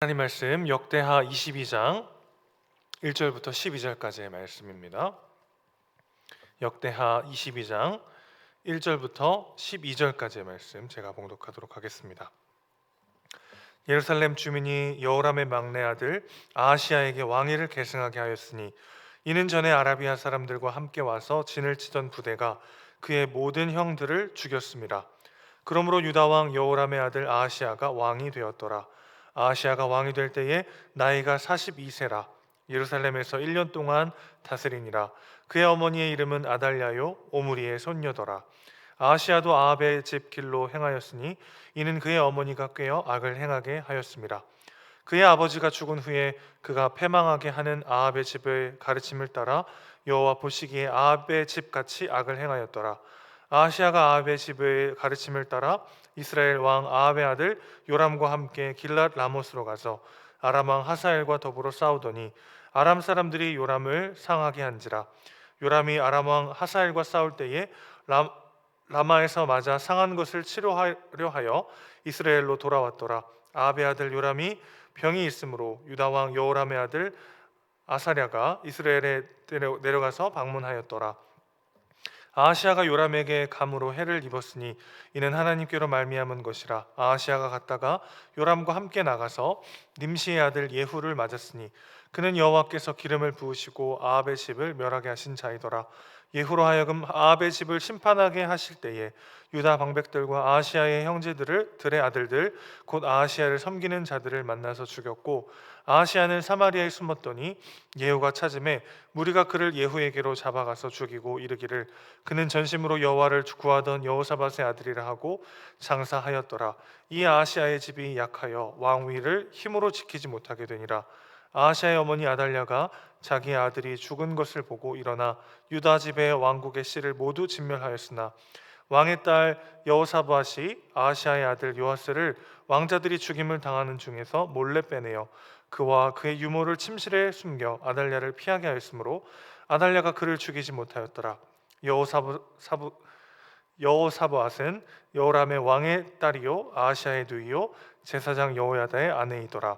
하나님 말씀 역대하 22장 1절부터 12절까지의 말씀입니다. 역대하 22장 1절부터 12절까지의 말씀 제가 봉독하도록 하겠습니다. 예루살렘 주민이 여호람의 막내 아들 아하시야에게 왕위를 계승하게 하였으니 이는 전에 아라비아 사람들과 함께 와서 진을 치던 부대가 그의 모든 형들을 죽였습니다. 그러므로 유다 왕 여호람의 아들 아하시야가 왕이 되었더라. 아하시야가 왕이 될 때에 나이가 42세라. 예루살렘에서 1년 동안 다스리니라. 그의 어머니의 이름은 아달랴요 오므리의 손녀더라. 아하시야도 아합의 집 길로 행하였으니 이는 그의 어머니가 꾀어 악을 행하게 하였습니다. 그의 아버지가 죽은 후에 그가 패망하게 하는 아합의 집의 가르침을 따라 여호와 보시기에 아합의 집같이 악을 행하였더라. 아하시야가 아합의 집의 가르침을 따라 이스라엘 왕 아합의 아들 요람과 함께 길랏 라못으로 가서 아람 왕 하사엘과 더불어 싸우더니 아람 사람들이 요람을 상하게 한지라. 요람이 아람 왕 하사엘과 싸울 때에 라마에서 맞아 상한 것을 치료하려 하여 이스라엘로 돌아왔더라. 아합의 아들 요람이 병이 있으므로 유다 왕 여호람의 아들 아사랴가 이스라엘에 내려가서 방문하였더라. 아하시야가 요람에게 감으로 해를 입었으니 이는 하나님께로 말미암은 것이라. 아하시야가 갔다가 요람과 함께 나가서 님시의 아들 예후를 맞았으니 그는 여호와께서 기름을 부으시고 아합의 집을 멸하게 하신 자이더라. 예후로 하여금 아합의 집을 심판하게 하실 때에 유다 방백들과 아하시야의 형제들의 아들들 곧 아하시야를 섬기는 자들을 만나서 죽였고 아하시야는 사마리아에 숨었더니 예후가 찾음에 무리가 그를 예후에게로 잡아가서 죽이고 이르기를 그는 전심으로 여호와를 구하던 여호사밧의 아들이라 하고 장사하였더라. 이 아하시야의 집이 약하여 왕위를 힘으로 지키지 못하게 되니라. 아하시야의 어머니 아달랴가 자기 아들이 죽은 것을 보고 일어나 유다 집의 왕국의 씨를 모두 진멸하였으나 왕의 딸 여호사밧이 아하시야의 아들 요아스를 왕자들이 죽임을 당하는 중에서 몰래 빼내어 그와 그의 유모를 침실에 숨겨 아달랴를 피하게 하였으므로 아달랴가 그를 죽이지 못하였더라. 여호사밧은 여호람의 왕의 딸이요 아하시야의 누이요 제사장 여호야다의 아내이더라.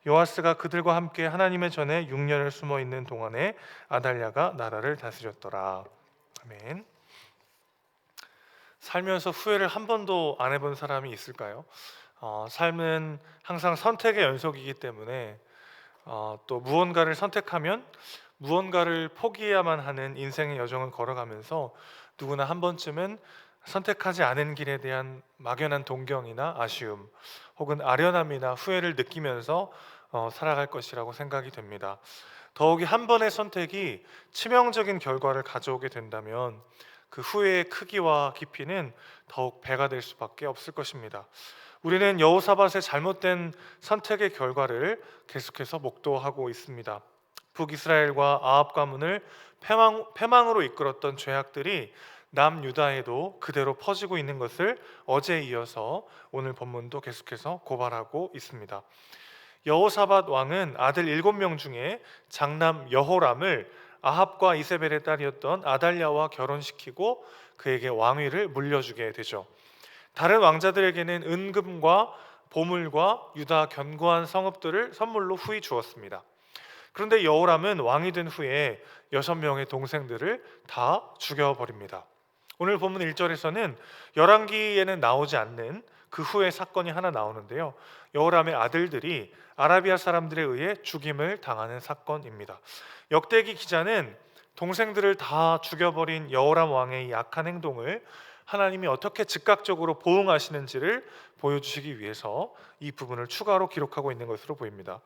요아스가 그들과 함께 하나님의 전에 6년을 숨어 있는 동안에 아달랴가 나라를 다스렸더라. 아멘. 살면서 후회를 한 번도 안 해본 사람이 있을까요? 삶은 항상 선택의 연속이기 때문에 또 무언가를 선택하면 무언가를 포기해야만 하는 인생의 여정을 걸어가면서 누구나 한 번쯤은 선택하지 않은 길에 대한 막연한 동경이나 아쉬움 혹은 아련함이나 후회를 느끼면서 살아갈 것이라고 생각이 됩니다. 더욱이 한 번의 선택이 치명적인 결과를 가져오게 된다면 그 후회의 크기와 깊이는 더욱 배가 될 수밖에 없을 것입니다. 우리는 여호사밧의 잘못된 선택의 결과를 계속해서 목도하고 있습니다. 북이스라엘과 아합 가문을 패망으로 이끌었던 죄악들이 남유다에도 그대로 퍼지고 있는 것을 어제에 이어서 오늘 본문도 계속해서 고발하고 있습니다. 여호사밧 왕은 아들 7명 중에 장남 여호람을 아합과 이세벨의 딸이었던 아달랴와 결혼시키고 그에게 왕위를 물려주게 되죠. 다른 왕자들에게는 은금과 보물과 유다 견고한 성읍들을 선물로 후히 주었습니다. 그런데 여호람은 왕이 된 후에 6명의 동생들을 다 죽여버립니다. 오늘 본문 1절에서는 열왕기에는 나오지 않는 그 후에 사건이 하나 나오는데요. 여호람의 아들들이 아라비아 사람들에 의해 죽임을 당하는 사건입니다. 역대기 기자는 동생들을 다 죽여버린 여호람 왕의 약한 행동을 하나님이 어떻게 즉각적으로 보응하시는지를 보여주시기 위해서 이 부분을 추가로 기록하고 있는 것으로 보입니다.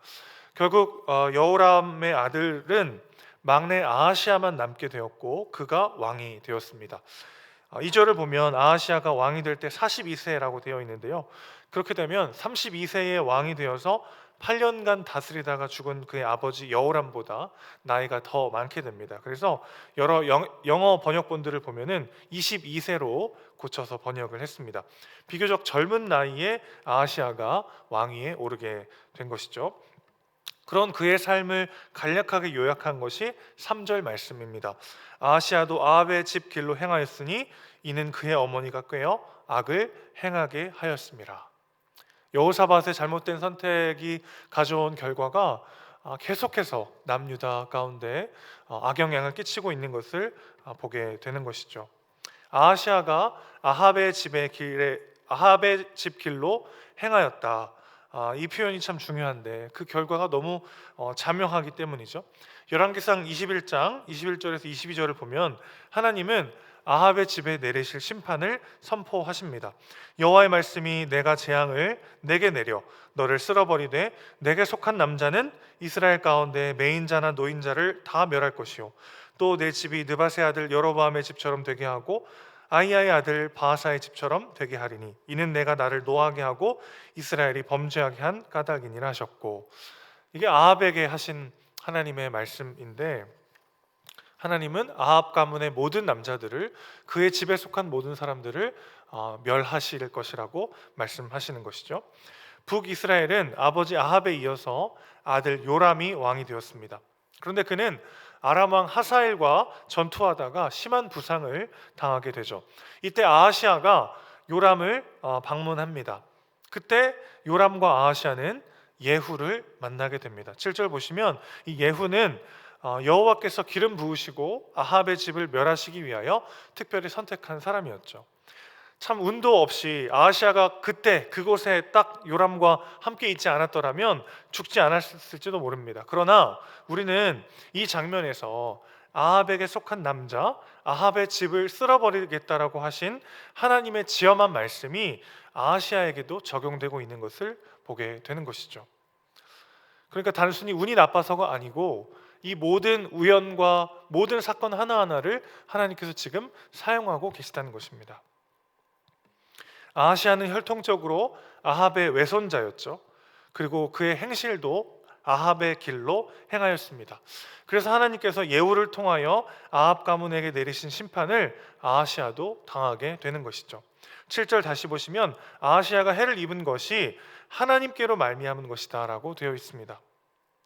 결국 여호람의 아들은 막내 아하시야만 남게 되었고 그가 왕이 되었습니다. 2절을 보면 아하시야가 왕이 될 때 42세라고 되어 있는데요. 그렇게 되면 32세의 왕이 되어서 8년간 다스리다가 죽은 그의 아버지 여호람보다 나이가 더 많게 됩니다. 그래서 여러 영어 번역본들을 보면은 22세로 고쳐서 번역을 했습니다. 비교적 젊은 나이에 아하시야가 왕위에 오르게 된 것이죠. 그런 그의 삶을 간략하게 요약한 것이 3절 말씀입니다. 아하시야도 아합의 집 길로 행하였으니 이는 그의 어머니가 꾀어 악을 행하게 하였습니다. 여호사밧의 잘못된 선택이 가져온 결과가 계속해서 남유다 가운데 악영향을 끼치고 있는 것을 보게 되는 것이죠. 아하시아가 아합의 집 길로 행하였다. 이 표현이 참 중요한데 그 결과가 너무 자명하기 때문이죠. 열왕기상 21장 21절에서 22절을 보면 하나님은 아합의 집에 내리실 심판을 선포하십니다. 여호와의 말씀이 내가 재앙을 내게 내려 너를 쓸어버리되 내게 속한 남자는 이스라엘 가운데 매인자나 노인자를 다 멸할 것이요 또 내 집이 느바세 아들 여로보암의 집처럼 되게 하고 아히야의 아들 바하사의 집처럼 되게 하리니 이는 내가 나를 노하게 하고 이스라엘이 범죄하게 한 까닭이니라 하셨고, 이게 아합에게 하신 하나님의 말씀인데 하나님은 아합 가문의 모든 남자들을, 그의 집에 속한 모든 사람들을 멸하실 것이라고 말씀하시는 것이죠. 북이스라엘은 아버지 아합에 이어서 아들 요람이 왕이 되었습니다. 그런데 그는 아람 왕 하사엘과 전투하다가 심한 부상을 당하게 되죠. 이때 아하시아가 요람을 방문합니다. 그때 요람과 아하시아는 예후를 만나게 됩니다. 7절 보시면 이 예후는 여호와께서 기름 부으시고 아합의 집을 멸하시기 위하여 특별히 선택한 사람이었죠. 참 운도 없이 아하시아가 그때 그곳에 딱 요람과 함께 있지 않았더라면 죽지 않았을지도 모릅니다. 그러나 우리는 이 장면에서 아합에게 속한 남자 아합의 집을 쓸어버리겠다라고 하신 하나님의 지엄한 말씀이 아하시아에게도 적용되고 있는 것을 보게 되는 것이죠. 그러니까 단순히 운이 나빠서가 아니고 이 모든 우연과 모든 사건 하나하나를 하나님께서 지금 사용하고 계시다는 것입니다. 아하시아는 혈통적으로 아합의 외손자였죠. 그리고 그의 행실도 아합의 길로 행하였습니다. 그래서 하나님께서 예후를 통하여 아합 가문에게 내리신 심판을 아하시아도 당하게 되는 것이죠. 7절 다시 보시면 아하시아가 해를 입은 것이 하나님께로 말미암은 것이다 라고 되어 있습니다.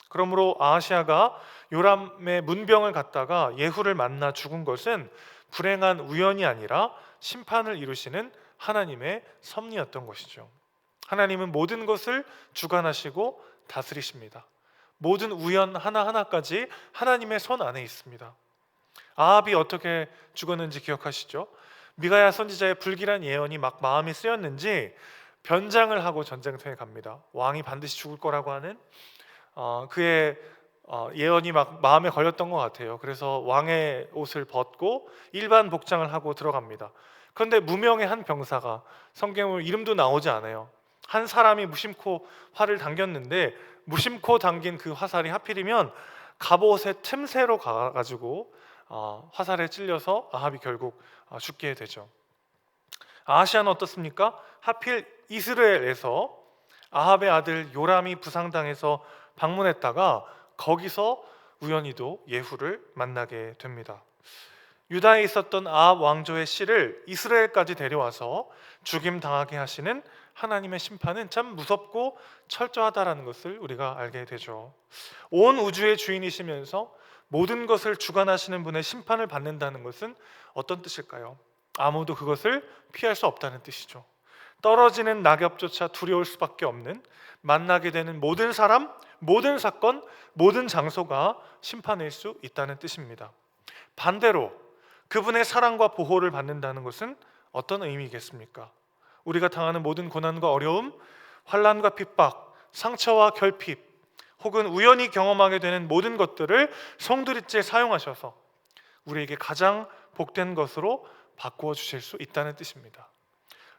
그러므로 아하시아가 요람의 문병을 갖다가 예후를 만나 죽은 것은 불행한 우연이 아니라 심판을 이루시는 하나님의 섭리였던 것이죠. 하나님은 모든 것을 주관하시고 다스리십니다. 모든 우연 하나하나까지 하나님의 손 안에 있습니다. 아합이 어떻게 죽었는지 기억하시죠? 미가야 선지자의 불길한 예언이 막 마음이 쓰였는지 변장을 하고 전쟁터에 갑니다. 왕이 반드시 죽을 거라고 하는 그의 예언이 막 마음에 걸렸던 것 같아요. 그래서 왕의 옷을 벗고 일반 복장을 하고 들어갑니다. 그런데 무명의 한 병사가, 성경에 이름도 나오지 않아요, 한 사람이 무심코 활을 당겼는데 무심코 당긴 그 화살이 하필이면 갑옷의 틈새로 가가지고 화살에 찔려서 아합이 결국 죽게 되죠. 아하시아는 어떻습니까? 하필 이스라엘에서 아합의 아들 요람이 부상당해서 방문했다가 거기서 우연히도 예후를 만나게 됩니다. 유다에 있었던 아합 왕조의 씨를 이스라엘까지 데려와서 죽임 당하게 하시는 하나님의 심판은 참 무섭고 철저하다라는 것을 우리가 알게 되죠. 온 우주의 주인이시면서 모든 것을 주관하시는 분의 심판을 받는다는 것은 어떤 뜻일까요? 아무도 그것을 피할 수 없다는 뜻이죠. 떨어지는 낙엽조차 두려울 수밖에 없는, 만나게 되는 모든 사람, 모든 사건, 모든 장소가 심판일 수 있다는 뜻입니다. 반대로 그분의 사랑과 보호를 받는다는 것은 어떤 의미겠습니까? 우리가 당하는 모든 고난과 어려움, 환난과 핍박, 상처와 결핍, 혹은 우연히 경험하게 되는 모든 것들을 송두리째 사용하셔서 우리에게 가장 복된 것으로 바꾸어 주실 수 있다는 뜻입니다.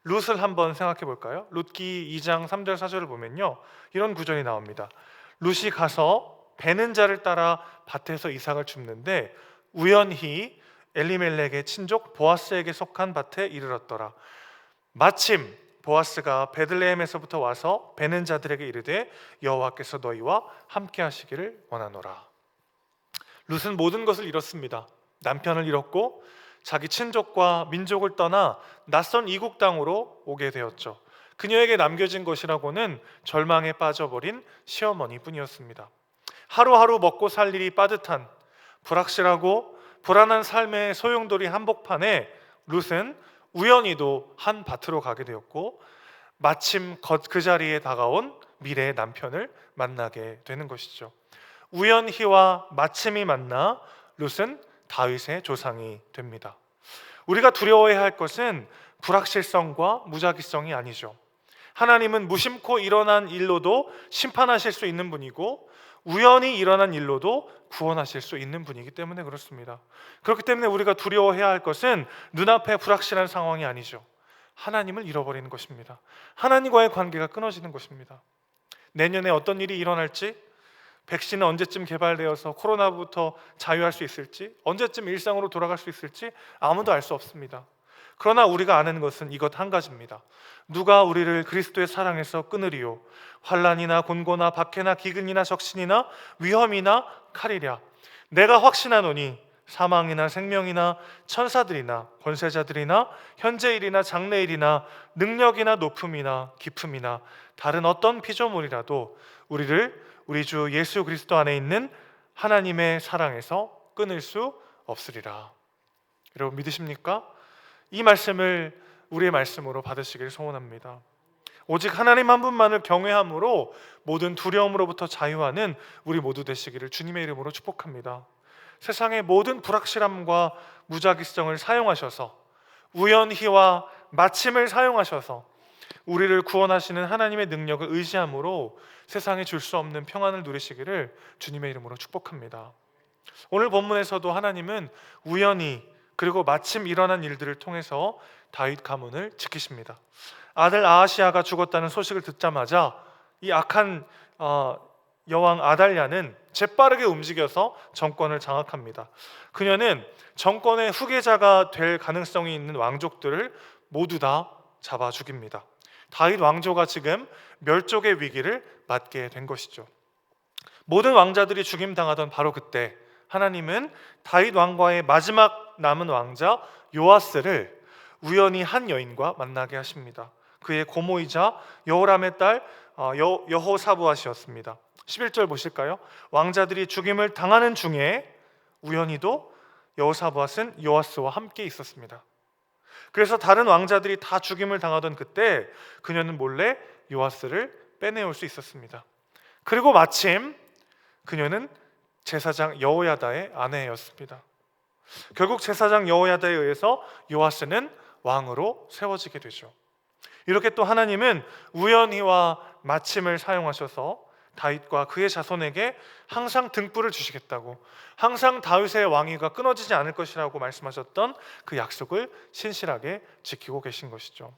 룻을 한번 생각해 볼까요? 룻기 2장 3절 4절을 보면요, 이런 구절이 나옵니다. 룻이 가서 베는 자를 따라 밭에서 이삭을 줍는데 우연히 엘리멜렉의 친족 보아스에게 속한 밭에 이르렀더라. 마침 보아스가 베들레헴에서부터 와서 베는 자들에게 이르되 여호와께서 너희와 함께 하시기를 원하노라. 룻은 모든 것을 잃었습니다. 남편을 잃었고 자기 친족과 민족을 떠나 낯선 이국 땅으로 오게 되었죠. 그녀에게 남겨진 것이라고는 절망에 빠져버린 시어머니뿐이었습니다. 하루하루 먹고 살 일이 빠듯한 불확실하고 불안한 삶의 소용돌이 한복판에 룻은 우연히도 한 밭으로 가게 되었고 마침 그 자리에 다가온 미래의 남편을 만나게 되는 것이죠. 우연히와 마침이 만나 룻은 다윗의 조상이 됩니다. 우리가 두려워해야 할 것은 불확실성과 무작위성이 아니죠. 하나님은 무심코 일어난 일로도 심판하실 수 있는 분이고 우연히 일어난 일로도 구원하실 수 있는 분이기 때문에 그렇습니다. 그렇기 때문에 우리가 두려워해야 할 것은 눈앞에 불확실한 상황이 아니죠. 하나님을 잃어버리는 것입니다. 하나님과의 관계가 끊어지는 것입니다. 내년에 어떤 일이 일어날지, 백신은 언제쯤 개발되어서 코로나부터 자유할 수 있을지, 언제쯤 일상으로 돌아갈 수 있을지 아무도 알 수 없습니다. 그러나 우리가 아는 것은 이것 한 가지입니다. 누가 우리를 그리스도의 사랑에서 끊으리요? 환난이나 곤고나 박해나 기근이나 적신이나 위험이나 칼이랴. 내가 확신하노니 사망이나 생명이나 천사들이나 권세자들이나 현재일이나 장래일이나 능력이나 높음이나 깊음이나 다른 어떤 피조물이라도 우리를 우리 주 예수 그리스도 안에 있는 하나님의 사랑에서 끊을 수 없으리라. 여러분 믿으십니까? 이 말씀을 우리의 말씀으로 받으시길 소원합니다. 오직 하나님 한 분만을 경외함으로 모든 두려움으로부터 자유하는 우리 모두 되시기를 주님의 이름으로 축복합니다. 세상의 모든 불확실함과 무작위성을 사용하셔서 우연히와 마침을 사용하셔서 우리를 구원하시는 하나님의 능력을 의지함으로 세상에 줄 수 없는 평안을 누리시기를 주님의 이름으로 축복합니다. 오늘 본문에서도 하나님은 우연히 그리고 마침 일어난 일들을 통해서 다윗 가문을 지키십니다. 아들 아하시아가 죽었다는 소식을 듣자마자 이 악한 여왕 아달랴는 재빠르게 움직여서 정권을 장악합니다. 그녀는 정권의 후계자가 될 가능성이 있는 왕족들을 모두 다 잡아 죽입니다. 다윗 왕조가 지금 멸족의 위기를 맞게 된 것이죠. 모든 왕자들이 죽임당하던 바로 그때 하나님은 다윗 왕과의 마지막 남은 왕자 요아스를 우연히 한 여인과 만나게 하십니다. 그의 고모이자 여호람의 딸 여호사부아시였습니다. 11절 보실까요? 왕자들이 죽임을 당하는 중에 우연히도 여호사부앗은 요아스와 함께 있었습니다. 그래서 다른 왕자들이 다 죽임을 당하던 그때 그녀는 몰래 요아스를 빼내올 수 있었습니다. 그리고 마침 그녀는 제사장 여호야다의 아내였습니다. 결국 제사장 여호야다에 의해서 요아스는 왕으로 세워지게 되죠. 이렇게 또 하나님은 우연히와 마침을 사용하셔서 다윗과 그의 자손에게 항상 등불을 주시겠다고, 항상 다윗의 왕위가 끊어지지 않을 것이라고 말씀하셨던 그 약속을 신실하게 지키고 계신 것이죠.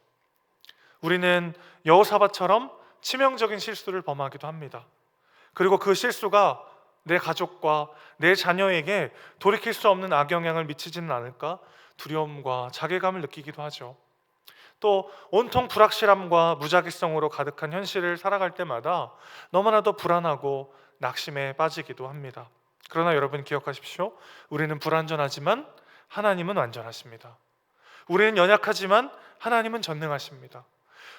우리는 여호사밧처럼 치명적인 실수를 범하기도 합니다. 그리고 그 실수가 내 가족과 내 자녀에게 돌이킬 수 없는 악영향을 미치지는 않을까 두려움과 자괴감을 느끼기도 하죠. 또 온통 불확실함과 무작위성으로 가득한 현실을 살아갈 때마다 너무나도 불안하고 낙심에 빠지기도 합니다. 그러나 여러분 기억하십시오. 우리는 불완전하지만 하나님은 완전하십니다. 우리는 연약하지만 하나님은 전능하십니다.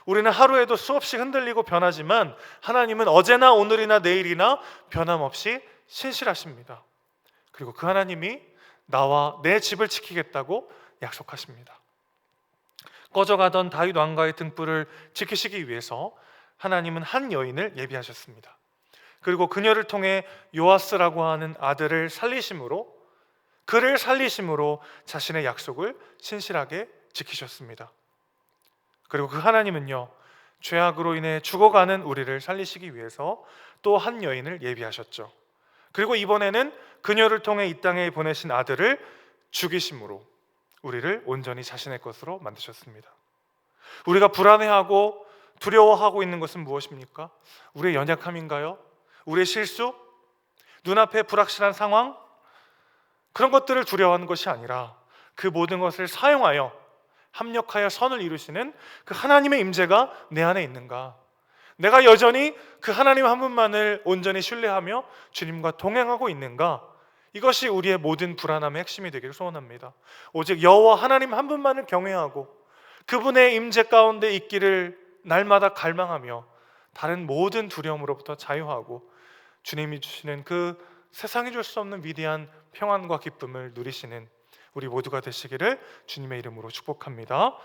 우리는 하루에도 수없이 흔들리고 변하지만 하나님은 어제나 오늘이나 내일이나 변함없이 신실하십니다. 그리고 그 하나님이 나와 내 집을 지키겠다고 약속하십니다. 꺼져가던 다윗 왕가의 등불을 지키시기 위해서 하나님은 한 여인을 예비하셨습니다. 그리고 그녀를 통해 요아스라고 하는 아들을 살리심으로, 그를 살리심으로 자신의 약속을 신실하게 지키셨습니다. 그리고 그 하나님은요, 죄악으로 인해 죽어가는 우리를 살리시기 위해서 또 한 여인을 예비하셨죠. 그리고 이번에는 그녀를 통해 이 땅에 보내신 아들을 죽이심으로 우리를 온전히 자신의 것으로 만드셨습니다. 우리가 불안해하고 두려워하고 있는 것은 무엇입니까? 우리의 연약함인가요? 우리의 실수? 눈앞에 불확실한 상황? 그런 것들을 두려워하는 것이 아니라 그 모든 것을 사용하여 합력하여 선을 이루시는 그 하나님의 임재가 내 안에 있는가? 내가 여전히 그 하나님 한 분만을 온전히 신뢰하며 주님과 동행하고 있는가? 이것이 우리의 모든 불안함의 핵심이 되기를 소원합니다. 오직 여호와 하나님 한 분만을 경외하고 그분의 임재 가운데 있기를 날마다 갈망하며 다른 모든 두려움으로부터 자유하고 주님이 주시는 그 세상이 줄 수 없는 위대한 평안과 기쁨을 누리시는 우리 모두가 되시기를 주님의 이름으로 축복합니다.